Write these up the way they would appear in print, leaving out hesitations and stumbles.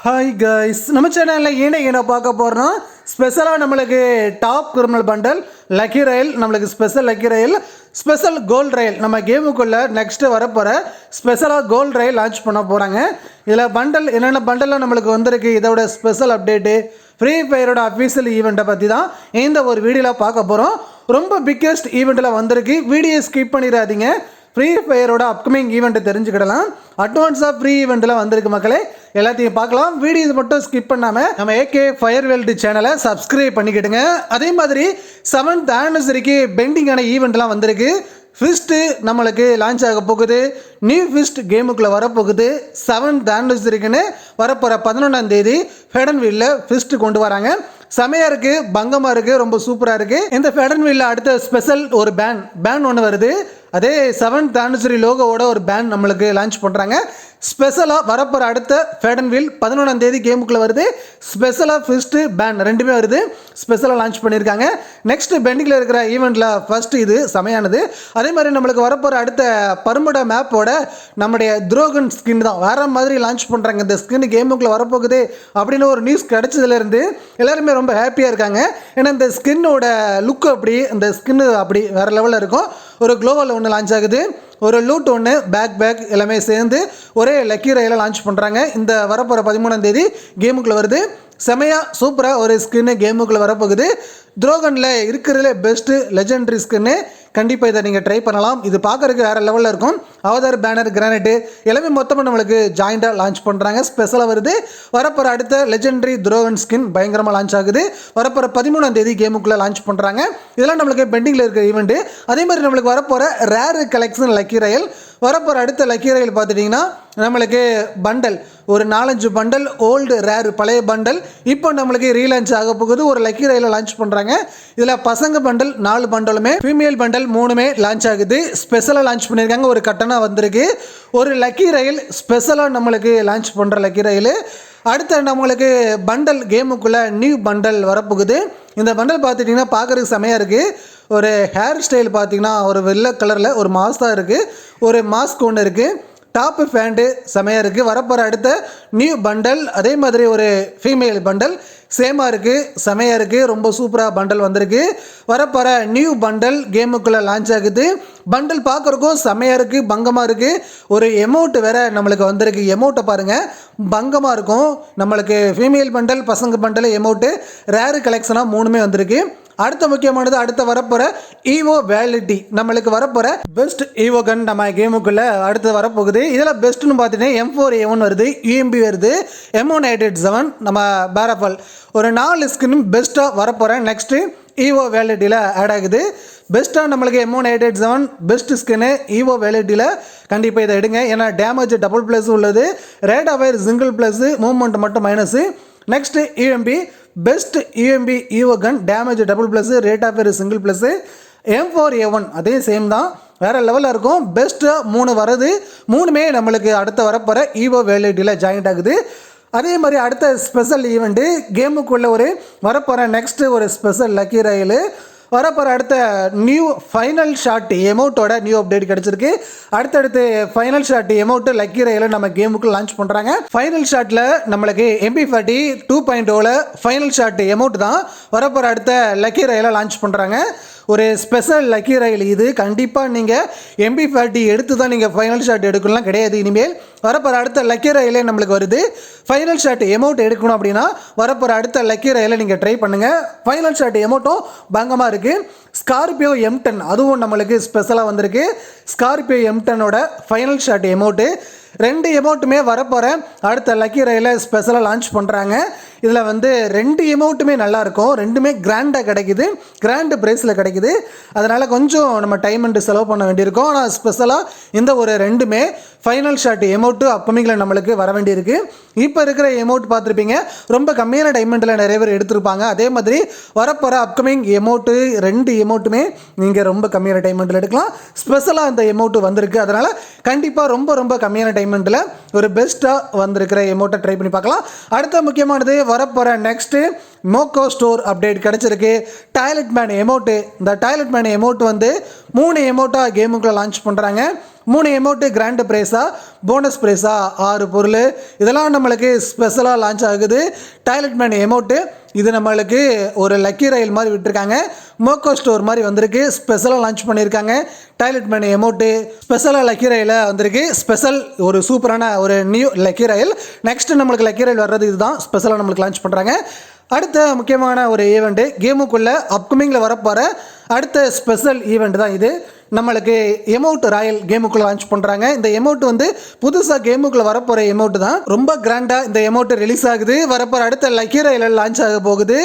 Hi guys, நம்ம சேனலில் என்ன பார்க்க போகிறோம். ஸ்பெஷலாக நம்மளுக்கு டாப் கிரிமினல் பண்டல் லக்கி ரயில், நம்மளுக்கு ஸ்பெஷல் லக்கி ரயில், ஸ்பெஷல் கோல்டு ரயில் நம்ம கேமுக்குள்ளே நெக்ஸ்ட்டு வரப்போகிற ஸ்பெஷலாக கோல்டு ரயில் லான்ச் பண்ண போகிறாங்க. இதில் பண்டல் என்னென்ன பண்டலில் நம்மளுக்கு வந்திருக்கு, இதோட ஸ்பெஷல் அப்டேட்டு, ஃப்ரீ ஃபயரோட அஃபீஷியல் ஈவெண்ட்டை பற்றி தான் இந்த ஒரு வீடியோவில் பார்க்க போகிறோம். ரொம்ப பிக்கெஸ்ட் ஈவெண்ட்டில் வந்திருக்கு. வீடியோ ஸ்கிப் பண்ணிடாதீங்க. ஃப்ரீ ஃபயரோட அப்கமிங் ஈவெண்ட்டு தெரிஞ்சுக்கிடலாம். அட்வான்ஸாக ஃப்ரீ ஈவெண்ட்டில் வந்திருக்கு மக்களே, எல்லாத்தையும் பார்க்கலாம். வீடியோ மட்டும் ஸ்கிப் பண்ணாமல் நம்ம ஏகே ஃபயர் வேல்டு சேனலை சப்ஸ்கிரைப் பண்ணிக்கிட்டுங்க. அதே மாதிரி 7th ஆனிவர்சரிக்கு பெண்டிங்கான ஈவெண்ட்லாம் வந்திருக்கு. ஃபிஸ்ட்டு நம்மளுக்கு லான்ச் ஆக போகுது. நியூ ஃபிஸ்ட் கேமுக்குள்ளே வரப்போகுது. 7th ஆனிவர்சரிக்குன்னு வரப்போகிற 11ஆம் தேதி ஃபெடன் வீலில் ஃபிஸ்ட்டு கொண்டு வராங்க. செமையாக இருக்குது, பங்கமாக இருக்குது, ரொம்ப சூப்பராக இருக்குது. இந்த ஃபெடன் வீலில் அடுத்த ஸ்பெஷல் ஒரு பேன் ஒன்று வருது. அதே 7th ஆனிவர்சரி லோகோவோட ஒரு பேன் நம்மளுக்கு லான்ச் பண்ணுறாங்க. ஸ்பெஷலாக வரப்போகிற அடுத்த ஃபேடன் வீல் 11ஆம் தேதி கேமுக்குள்ளே வருது. ஸ்பெஷலாக ஃபிஸ்ட்டு பேன் ரெண்டுமே வருது, ஸ்பெஷலாக லான்ச் பண்ணியிருக்காங்க. நெக்ஸ்ட் பெண்டிங்கில் இருக்கிற ஈவெண்ட்டில் ஃபஸ்ட்டு இது செமையானது. அதே மாதிரி நம்மளுக்கு வரப்போகிற அடுத்த பர்முடா மேப்போட நம்முடைய துரோகன் ஸ்கின் தான் வேறு மாதிரி லான்ச் பண்ணுறாங்க. இந்த ஸ்கின் கேமுக்குள்ளே வரப்போகுது அப்படின்னு ஒரு நியூஸ் கிடச்சதுலேருந்து எல்லாருமே ரொம்ப ஹாப்பியாக இருக்காங்க. ஏன்னா இந்த ஸ்கின்னோட லுக் அப்படி, இந்த ஸ்கின்னு அப்படி வேறு லெவலில் இருக்கும். ஒரு குளோவல் ஒன்று லான்ச் ஆகுது, ஒரு லூட் ஒன்று, பேக் எல்லாமே சேர்ந்து ஒரே லக்கி ரயிலை லான்ச் பண்ணுறாங்க. இந்த வரப்போகிற 13ஆம் தேதி கேமுக்குள்ளே வருது. செமையாக சூப்பராக ஒரு ஸ்கின்னு கேமுக்குள்ளே வரப்போகுது. துரோகனில் இருக்கிறதுல பெஸ்ட்டு லெஜெண்டரி ஸ்கின்னு. கண்டிப்பாக இதை நீங்கள் ட்ரை பண்ணலாம். இது பார்க்குறதுக்கு வேறு லெவலில் இருக்கும். அவதார், பேனர், கிரானைட்டு எல்லாமே மொத்தமாக நம்மளுக்கு ஜாயிண்டாக லான்ச் பண்ணுறாங்க. ஸ்பெஷலாக வருது. வரப்போகிற அடுத்த லெஜெண்டரி துரோகன் ஸ்கின் பயங்கரமாக லான்ச் ஆகுது. வரப்போகிற 13ஆம் தேதி கேமுக்குள்ளே லான்ச் பண்ணுறாங்க. இதெல்லாம் நம்மளுக்கு பெண்டிங்கில் இருக்கிற ஈவெண்ட்டு. அதே மாதிரி நம்மளுக்கு வரப்போகிற ரேரு கலெக்ஷன் லக்கி ரயில். வரப்போகிற அடுத்த லக்கி ரயில் பார்த்துட்டிங்கன்னா நம்மளுக்கு பண்டல் ஒரு 4-5 பண்டல், ஓல்டு ரேரு பழைய பண்டல் இப்போ நம்மளுக்கு ரீலான்ச் ஆக போகுது. ஒரு லக்கி ரயிலை லான்ச் பண்ணுறாங்க. இதில் பசங்க பண்டல் 4 பண்டலுமே, ஃபீமேல் பண்டல் 3மே லான்ச் ஆகுது. ஸ்பெஷலாக லான்ச் பண்ணியிருக்காங்க. ஒரு கட்டணம் வந்திருக்கு. ஒரு லக்கி ரயில் ஸ்பெஷலாக நம்மளுக்கு லான்ச் பண்ணுற லக்கி ரயில். அடுத்த நம்மளுக்கு பண்டல் கேமுக்குள்ளே நியூ பண்டல் வரப்போகுது. இந்த பண்டல் பார்த்துட்டிங்கன்னா பார்க்குறதுக்கு செமையாக இருக்குது. ஒரு ஹேர் ஸ்டைல் பார்த்திங்கன்னா ஒரு வெள்ளை கலரில் ஒரு மாஸ்க் இருக்குது. ஒரு மாஸ்க் ஒன்று இருக்குது. டாப்பு ஃபேண்ட்டு செமையாக இருக்குது. வரப்போகிற அடுத்த நியூ பண்டல் அதே மாதிரி ஒரு ஃபீமேல் பண்டல் சேமாக இருக்குது, செமையாக இருக்குது. ரொம்ப சூப்பராக பண்டல் வந்திருக்கு. வரப்போகிற நியூ பண்டல் கேமுக்குள்ளே லான்ச் ஆகுது. பண்டல் பார்க்குறக்கும் செமையாக இருக்குது, பங்கமாக இருக்குது. ஒரு எமௌண்ட் வேறு நம்மளுக்கு வந்திருக்கு. எமௌண்ட்டை பாருங்கள், பங்கமாக இருக்கும். நம்மளுக்கு ஃபீமேல் பண்டல், பசங்க பண்டல், எமௌண்ட்டு ரேரு கலெக்ஷனாக 3மே வந்திருக்கு. அடுத்த முக்கியமானது அடுத்த வரப்போகிற ஈவோ வேலிட்டி. நம்மளுக்கு வரப்போகிற பெஸ்ட் ஈவோ கன் நம்ம கேமுக்குள்ளே அடுத்து வரப்போகுது. இதில் பெஸ்ட்டுன்னு பார்த்தீங்கன்னா M4A1 வருது, UMP வருது, M187 நம்ம பேரஃபல் ஒரு 4 ஸ்கின்னும் பெஸ்ட்டாக வரப்போகிறேன். நெக்ஸ்ட்டு ஈவோ வேலிட்டியில் ஆட் ஆகுது. பெஸ்ட்டாக நம்மளுக்கு M187 பெஸ்ட் ஸ்கின்னு ஈவோ வேலிட்டியில் கண்டிப்பாக இதை எடுங்க. ஏன்னா டேமேஜ் டபுள் ப்ளஸ் உள்ளது, rate of fire single plus, movement மட்டும் minus. Next UMP best UMP evo gun, damage double plus, rate of fire single plus. M4A1 அதே சேம் தான், வேறு லெவலில் இருக்கும். பெஸ்ட்டாக 3 வருது. 3மே நம்மளுக்கு அடுத்த வரப்போகிற ஈவோ வேலிட்டியில் ஜாயின்ட் ஆகுது. அதே மாதிரி அடுத்த ஸ்பெஷல் ஈவெண்ட்டு கேமுக்குள்ளே ஒரு வரப்போகிற நெக்ஸ்ட்டு ஒரு ஸ்பெஷல் லக்கி ரயில். வரப்போகிற அடுத்த நியூ ஃபைனல் ஷாட் எமௌண்ட்டோட நியூ அப்டேட் கிடச்சிருக்கு. அடுத்தடுத்து ஃபைனல் ஷாட் எமௌண்ட்டு லக்கி ரயிலை நம்ம கேமுக்கு லான்ச் பண்ணுறாங்க. ஃபைனல் ஷாட்டில் நம்மளுக்கு MP40 2.0 ஃபைனல் ஷாட் எமௌண்ட் தான் வரப்போகிற அடுத்த லக்கி ரயிலை லான்ச் பண்ணுறாங்க. ஒரு ஸ்பெஷல் லக்கி ரயில் இது. கண்டிப்பாக நீங்கள் MP40 எடுத்து தான் நீங்கள் ஃபைனல் ஷாட் எடுக்கலாம் கிடையாது. இனிமேல் வரப்போகிற அடுத்த லக்கி ரயிலே நம்மளுக்கு வருது. ஃபைனல் ஷாட் எமௌண்ட் எடுக்கணும் அப்படின்னா வரப்போகிற அடுத்த லக்கி ரயிலை நீங்கள் ட்ரை பண்ணுங்கள். ஃபைனல் ஷாட் எமௌண்ட்டும் பங்கமாக இருக்குது. ஸ்கார்பியோ M10 அதுவும் நம்மளுக்கு ஸ்பெஷலாக வந்திருக்கு. ஸ்கார்பியோ M10ஓட ஃபைனல் ஷாட் எமௌண்ட்டு 2 எமௌண்ட்டுமே வரப்போகிற அடுத்த லக்கி ரயிலை ஸ்பெஷலாக லான்ச் பண்ணுறாங்க. இதில் 2 எமௌண்ட்டுமே நல்லாயிருக்கும். ரெண்டுமே கிராண்டாக கிடைக்குது, கிராண்டு ப்ரைஸில் கிடைக்குது. அதனால் கொஞ்சம் நம்ம டைம் அண்டு செலவு பண்ண வேண்டியிருக்கும். ஆனால் ஸ்பெஷலாக இந்த ஒரு 2மே ஃபைனல் ஷாட் எமௌண்ட்டு அப்பமிங்கில் நம்மளுக்கு வர வேண்டியிருக்கு. இப்போ இருக்கிற எமௌண்ட் பார்த்துருப்பீங்க, ரொம்ப கம்மியான டைமண்டில் நிறைய பேர் எடுத்திருப்பாங்க. அதே மாதிரி வரப்போகிற அப்கமிங் எமௌண்ட்டு 2 எமௌண்ட்டுமே நீங்கள் ரொம்ப கம்மியான டைமண்டில் எடுக்கலாம். ஸ்பெஷலாக அந்த எமௌண்ட்டு வந்திருக்கு. அதனால் கண்டிப்பாக ரொம்ப கம்மியான டைமண்டில் ஒரு பெஸ்ட்டாக வந்திருக்கிற எமௌண்ட்டை ட்ரை பண்ணி பார்க்கலாம். அடுத்த முக்கியமானது வரப்போகிற நெக்ஸ்ட்டு மோக்கோ ஸ்டோர் அப்டேட் கிடச்சிருக்கு. Toilet man amount. இந்த டாய்லெட் மேன் எமௌண்ட் 3 எமௌண்ட்டாக கேமுக்குள்ளே லான்ச் பண்ணுறாங்க. 3 எமௌண்ட்டு கிராண்டு ப்ரைஸாக போனஸ் ப்ரைஸாக 6 பொருள் இதெல்லாம் நம்மளுக்கு ஸ்பெஷலாக லான்ச் ஆகுது. டாய்லெட் மேன் எமௌண்ட்டு இது நம்மளுக்கு ஒரு லக்கி ரயில் மாதிரி விட்டுருக்காங்க. மோக்கோ ஸ்டோர் மாதிரி வந்திருக்கு, ஸ்பெஷலாக லான்ச் பண்ணியிருக்காங்க. டாய்லெட் மேன் எமௌண்ட்டு ஸ்பெஷலாக லக்கி ரயிலில் வந்திருக்கு. ஸ்பெஷல் ஒரு சூப்பரான ஒரு நியூ லக்கி ரயில். நெக்ஸ்ட்டு நம்மளுக்கு லக்கி ரயில் வர்றது இதுதான் ஸ்பெஷலாக நம்மளுக்கு லான்ச் பண்ணுறாங்க. அடுத்த முக்கியமான ஒரு ஈவெண்ட்டு கேமுக்குள்ளே அப்கமிங்கில் வரப்போகிற அடுத்த ஸ்பெஷல் ஈவெண்ட் தான் இது. நம்மளுக்கு எமௌண்ட் ராயல் கேமுக்குள்ளே லான்ச் பண்ணுறாங்க. இந்த எமௌண்ட் வந்து புதுசாக கேமுக்குள்ளே வரப்போகிற எமௌண்ட் தான். ரொம்ப கிராண்டாக இந்த எமௌண்ட் ரிலீஸ் ஆகுது. வரப்போகிற அடுத்த லக்கி ரயில் லான்ச் ஆக போகுது.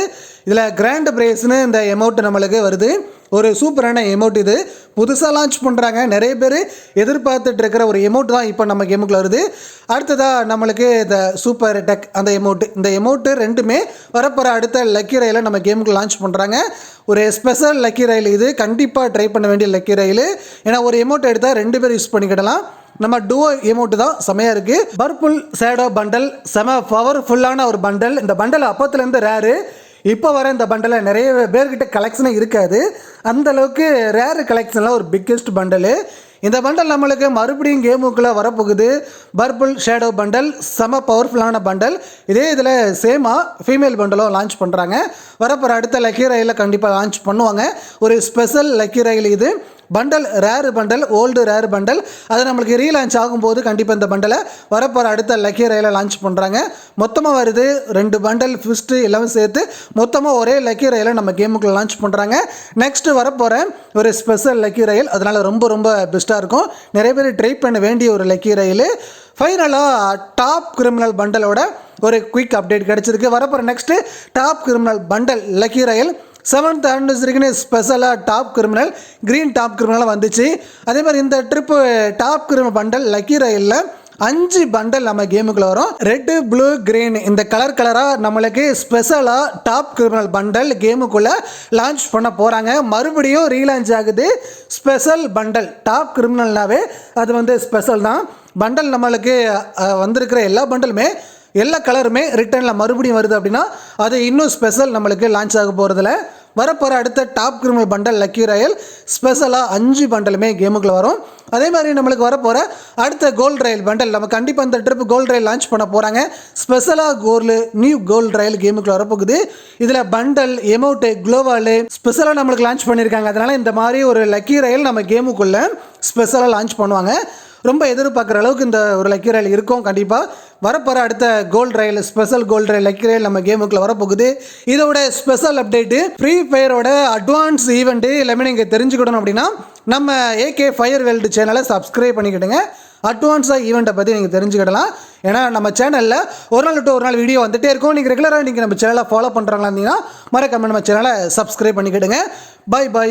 இதில் கிராண்ட் ப்ரைஸ்னு இந்த எமௌண்ட் நம்மளுக்கு வருது. ஒரு சூப்பரான எமௌண்ட் இது. புதுசாக லான்ச் பண்ணுறாங்க. நிறைய பேர் எதிர்பார்த்துட்டு இருக்கிற ஒரு எமௌண்ட் தான் இப்போ நம்ம கேமுக்குள்ள வருது. அடுத்ததாக நம்மளுக்கு இந்த சூப்பர் டெக் அந்த எமௌண்ட், இந்த எமௌண்ட்டு ரெண்டுமே வரப்போகிற அடுத்த லக்கி ரயிலை நம்ம கேமுக்கு லான்ச் பண்ணுறாங்க. ஒரு ஸ்பெஷல் லக்கி ரயில் இது. கண்டிப்பாக ட்ரை பண்ண வேண்டிய லக்கி ரயில். ஏன்னா ஒரு எமௌண்ட் எடுத்தால் 2 பேர் யூஸ் பண்ணிக்கிடலாம். நம்ம டுவோ எமௌண்ட் தான் செமையாக இருக்குது. பர்பிள் ஷேடோ பண்டல் செம பவர்ஃபுல்லான ஒரு பண்டல். இந்த பண்டல் அப்பத்துலேருந்து ரேரு. இப்போ வர இந்த பண்டலில் நிறைய பேர்கிட்ட கலெக்ஷனே இருக்காது. அந்தளவுக்கு ரேர் கலெக்ஷனில் ஒரு பிக்கெஸ்ட் பண்டலு. இந்த பண்டல் நம்மளுக்கு மறுபடியும் கேமுக்குள்ளே வரப்போகுது. பர்பிள் ஷேடோ பண்டல் செம பவர்ஃபுல்லான பண்டல். இதே இதில் சேமாக ஃபீமேல் பண்டலும் லான்ச் பண்ணுறாங்க. வரப்போகிற அடுத்த லக்கி ரயிலில் கண்டிப்பாக லான்ச் பண்ணுவாங்க. ஒரு ஸ்பெஷல் லக்கி ரயில் இது. Bundle rare bundle, old rare bundle. அது நம்மளுக்கு ரீலான்ச் ஆகும்போது கண்டிப்பாக இந்த பண்டலை வரப்போகிற அடுத்த லக்கி ரயிலை லான்ச் பண்ணுறாங்க. மொத்தமாக வருது 2 பண்டல் ஃபிஸ்ட்டு எல்லாமே சேர்த்து மொத்தமாக ஒரே லக்கி ரயிலை நம்ம கேமுக்குள்ள லான்ச் பண்ணுறாங்க. நெக்ஸ்ட்டு வரப்போகிற ஒரு ஸ்பெஷல் லக்கி ரயில். அதனால் ரொம்ப ரொம்ப பெஸ்ட்டாக இருக்கும். நிறைய பேர் ட்ரை பண்ண வேண்டிய ஒரு லக்கி ரயில். ஃபைனலாக டாப் கிரிமினல் பண்டலோட ஒரு குயிக் அப்டேட் கிடச்சிருக்கு. வரப்போகிற next top criminal bundle lucky royale 7th ஆனிவர்சரிக்குன்னு ஸ்பெஷலாக டாப் கிரிமினல் க்ரீன் டாப் கிரிமினலாக வந்துச்சு. அதே மாதிரி இந்த trip top criminal bundle lucky ரயிலில் 5 பண்டல் நம்ம கேமுக்குள்ள வரும். ரெட்டு, ப்ளூ, க்ரீன் இந்த கலராக நம்மளுக்கு ஸ்பெஷலாக டாப் கிரிமினல் பண்டல் கேமுக்குள்ளே லான்ச் பண்ண போகிறாங்க. மறுபடியும் ரீலான்ச் ஆகுது ஸ்பெஷல் பண்டல். டாப் கிரிமினல்னாவே அது வந்து ஸ்பெஷல் தான். பண்டல் நம்மளுக்கு வந்திருக்கிற எல்லா பண்டலுமே எல்லா கலருமே ரிட்டர்னில் மறுபடியும் வருது அப்படின்னா அது இன்னும் ஸ்பெஷல் நம்மளுக்கு லான்ச் ஆக போகிறதுல. வரப்போகிற அடுத்த டாப் கிரிமினல் பண்டல் லக்கி ரயில் ஸ்பெஷலாக 5 பண்டலுமே கேமுக்குள்ள வரும். அதே மாதிரி நம்மளுக்கு வரப்போகிற அடுத்த கோல்டு ரயில் பண்டல் நம்ம கண்டிப்பாக இந்த ட்ரிப் கோல்டு ரயில் லான்ச் பண்ண போகிறாங்க. ஸ்பெஷலாக நியூ கோல்டு ரயில் கேமுக்குள்ள வரப்போகுது. இதில் பண்டல் எமௌண்ட்டு க்ளோவாலு ஸ்பெஷலாக நம்மளுக்கு லான்ச் பண்ணியிருக்காங்க. அதனால் இந்த மாதிரி ஒரு லக்கி ரயில் நம்ம கேமுக்குள்ளே ஸ்பெஷலாக லான்ச் பண்ணுவாங்க. ரொம்ப எதிர்பார்க்குற அளவுக்கு இந்த ஒரு லக்கி ரயில் இருக்கும். கண்டிப்பாக வரப்போகிற அடுத்த gold royale special gold royale lucky royale நம்ம கேமுக்குள்ள வரப்போகுது. இதோட ஸ்பெஷல் அப்டேட்டு ஃப்ரீ ஃபயரோட அட்வான்ஸ் ஈவெண்ட்டு எல்லாமே நீங்கள் தெரிஞ்சுக்கிடணும் அப்படின்னா நம்ம AK ஃபயர் வேர்ல்டு சேனலை சப்ஸ்கிரைப் பண்ணிக்கிடுங்க. அட்வான்ஸாக ஈவெண்ட்டை பற்றி நீங்கள் தெரிஞ்சுக்கிடலாம். ஏன்னா நம்ம சேனலில் ஒரு நாள் விட்டு ஒரு நாள் வீடியோ வந்துகிட்டே இருக்கும். நீங்கள் ரெகுலராக நீங்கள் நம்ம சேனலை ஃபாலோ பண்ணுறாங்களா இருந்தீங்கன்னா மறக்காம நம்ம சேனலை சப்ஸ்கிரைப் பண்ணிக்கிடுங்க. பை.